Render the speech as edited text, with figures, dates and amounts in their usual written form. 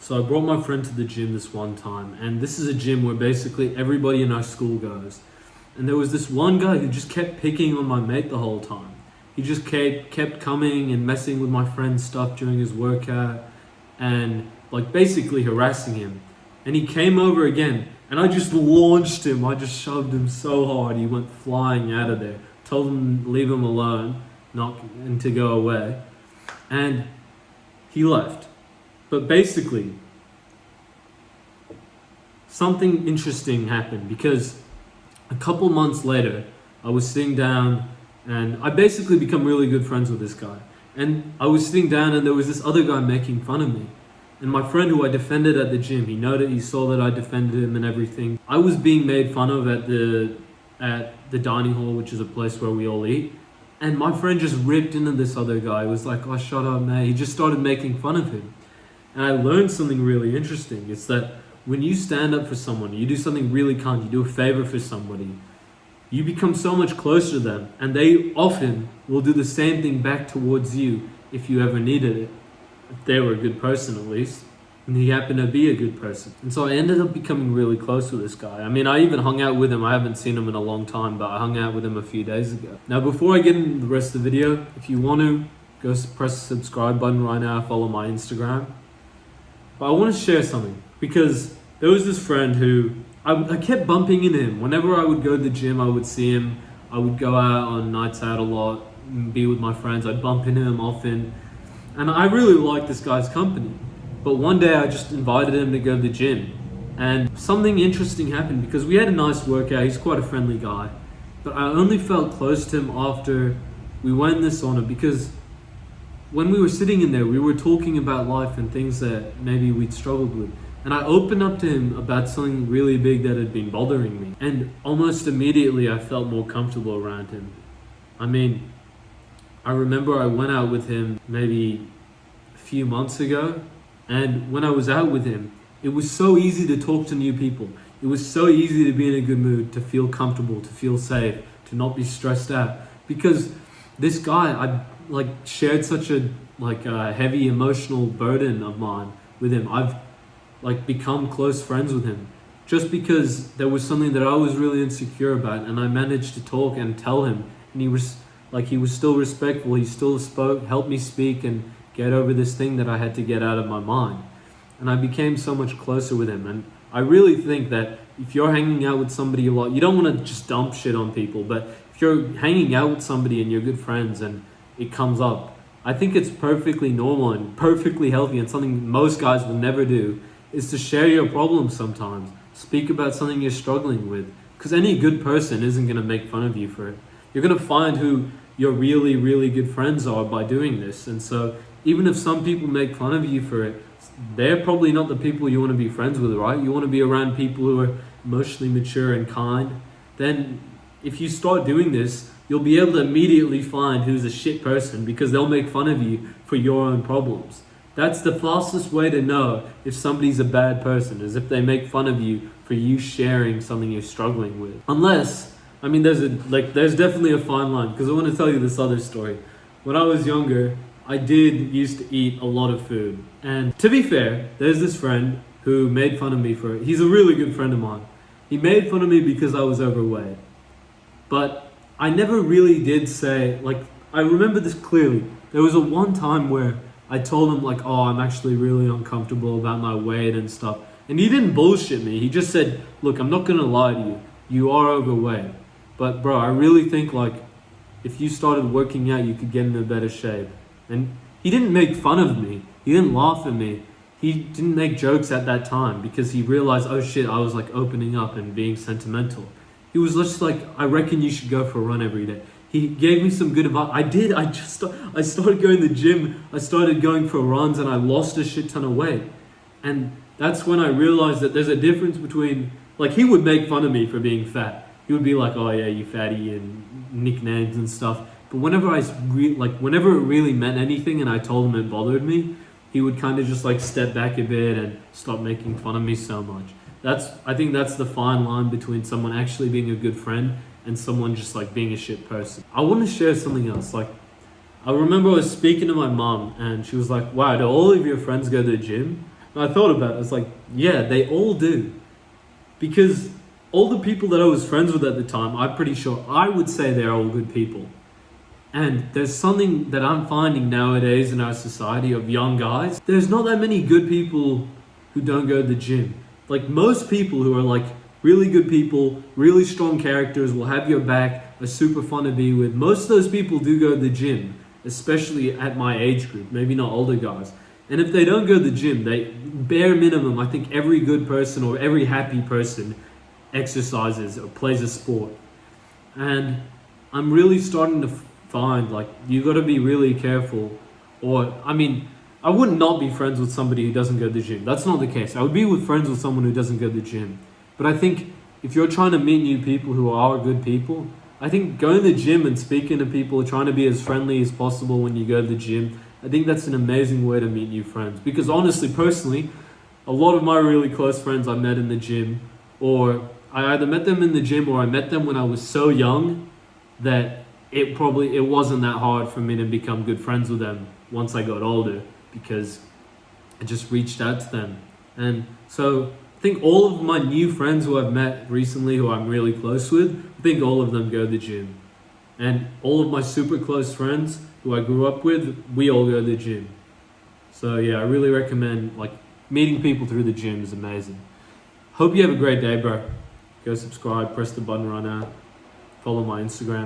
So I brought my friend to the gym this one time, and this is a gym where basically everybody in our school goes. And there was this one guy who just kept picking on my mate the whole time. He just kept coming and messing with my friend's stuff during his workout and like basically harassing him. And he came over again and I just launched him. I just shoved him so hard he went flying out of there. Told him to leave him alone, and to go away. And he left. But basically, something interesting happened because a couple months later, I was sitting down and I basically become really good friends with this guy. And I was sitting down and there was this other guy making fun of me. And my friend who I defended at the gym, he saw that I defended him and everything. I was being made fun of at the dining hall, which is a place where we all eat. And my friend just ripped into this other guy. He was like, "Oh, shut up, mate." He just started making fun of him. And I learned something really interesting. It's that when you stand up for someone, you do something really kind, you do a favor for somebody, you become so much closer to them. And they often will do the same thing back towards you if you ever needed it. If they were a good person, at least. And he happened to be a good person. And so I ended up becoming really close with this guy. I mean, I even hung out with him. I haven't seen him in a long time, but I hung out with him a few days ago. Now, before I get into the rest of the video, if you want to, go press the subscribe button right now, follow my Instagram. But I want to share something because there was this friend who I kept bumping into him. Whenever I would go to the gym, I would see him. I would go out on nights out a lot, be with my friends. I'd bump into him often. And I really liked this guy's company. But one day I just invited him to go to the gym. And something interesting happened because we had a nice workout. He's quite a friendly guy. But I only felt close to him after we went in the sauna because when we were sitting in there, we were talking about life and things that maybe we'd struggled with. And I opened up to him about something really big that had been bothering me. And almost immediately I felt more comfortable around him. I mean, I remember I went out with him maybe a few months ago. And when I was out with him, it was so easy to talk to new people. It was so easy to be in a good mood, to feel comfortable, to feel safe, to not be stressed out. Because this guy, I shared such a heavy emotional burden of mine with him. I've become close friends with him just because there was something that I was really insecure about, and I managed to talk and tell him, and he was still respectful. He still helped me speak and get over this thing that I had to get out of my mind. And I became so much closer with him. And I really think that if you're hanging out with somebody a lot, you don't want to just dump shit on people, but if you're hanging out with somebody and you're good friends and it comes up, I think it's perfectly normal and perfectly healthy, and something most guys will never do, is to share your problems sometimes. Speak about something you're struggling with. Because any good person isn't going to make fun of you for it. You're going to find who your really, really good friends are by doing this. And so even if some people make fun of you for it, they're probably not the people you want to be friends with, right? You want to be around people who are emotionally mature and kind. Then if you start doing this, you'll be able to immediately find who's a shit person because they'll make fun of you for your own problems. That's the fastest way to know if somebody's a bad person, is if they make fun of you for you sharing something you're struggling with. Unless, I mean, there's definitely a fine line, because I want to tell you this other story. When I was younger, I used to eat a lot of food. And to be fair, there's this friend who made fun of me for it. He's a really good friend of mine. He made fun of me because I was overweight. But I never really did say, I remember this clearly. There was one time where I told him oh, I'm actually really uncomfortable about my weight and stuff. And he didn't bullshit me. He just said, look, I'm not gonna lie to you. You are overweight. But bro, I really think if you started working out, you could get in a better shape. And he didn't make fun of me. He didn't laugh at me. He didn't make jokes at that time because he realized, oh shit, I was opening up and being sentimental. He was just I reckon you should go for a run every day. He gave me some good advice. I did. I started going to the gym. I started going for runs and I lost a shit ton of weight. And that's when I realized that there's a difference between, he would make fun of me for being fat. He would be like, oh yeah, you fatty, and nicknames and stuff. But whenever whenever it really meant anything and I told him it bothered me, he would kind of just step back a bit and stop making fun of me so much. I think that's the fine line between someone actually being a good friend and someone just being a shit person. I want to share something else. I remember I was speaking to my mom and she was like, wow, do all of your friends go to the gym? And I thought about it. It's like, yeah, they all do. Because all the people that I was friends with at the time, I'm pretty sure I would say they're all good people. And there's something that I'm finding nowadays in our society of young guys. There's not that many good people who don't go to the gym. Like most people who are like really good people, really strong characters, will have your back, are super fun to be with. Most of those people do go to the gym, especially at my age group, maybe not older guys. And if they don't go to the gym, they bare minimum, I think every good person or every happy person exercises or plays a sport. And I'm really starting to find like you got to be really careful. Or I mean, I would not be friends with somebody who doesn't go to the gym. That's not the case. I would be with friends with someone who doesn't go to the gym. But I think if you're trying to meet new people who are good people, I think going to the gym and speaking to people, trying to be as friendly as possible when you go to the gym, I think that's an amazing way to meet new friends. Because honestly, personally, a lot of my really close friends I met in the gym, or I either met them in the gym or I met them when I was so young that it wasn't that hard for me to become good friends with them once I got older, because I just reached out to them. And so I think all of my new friends who I've met recently, who I'm really close with, I think all of them go to the gym. And all of my super close friends who I grew up with, we all go to the gym. So yeah, I really recommend like meeting people through the gym is amazing. Hope you have a great day, bro. Go subscribe, press the button right now, follow my Instagram.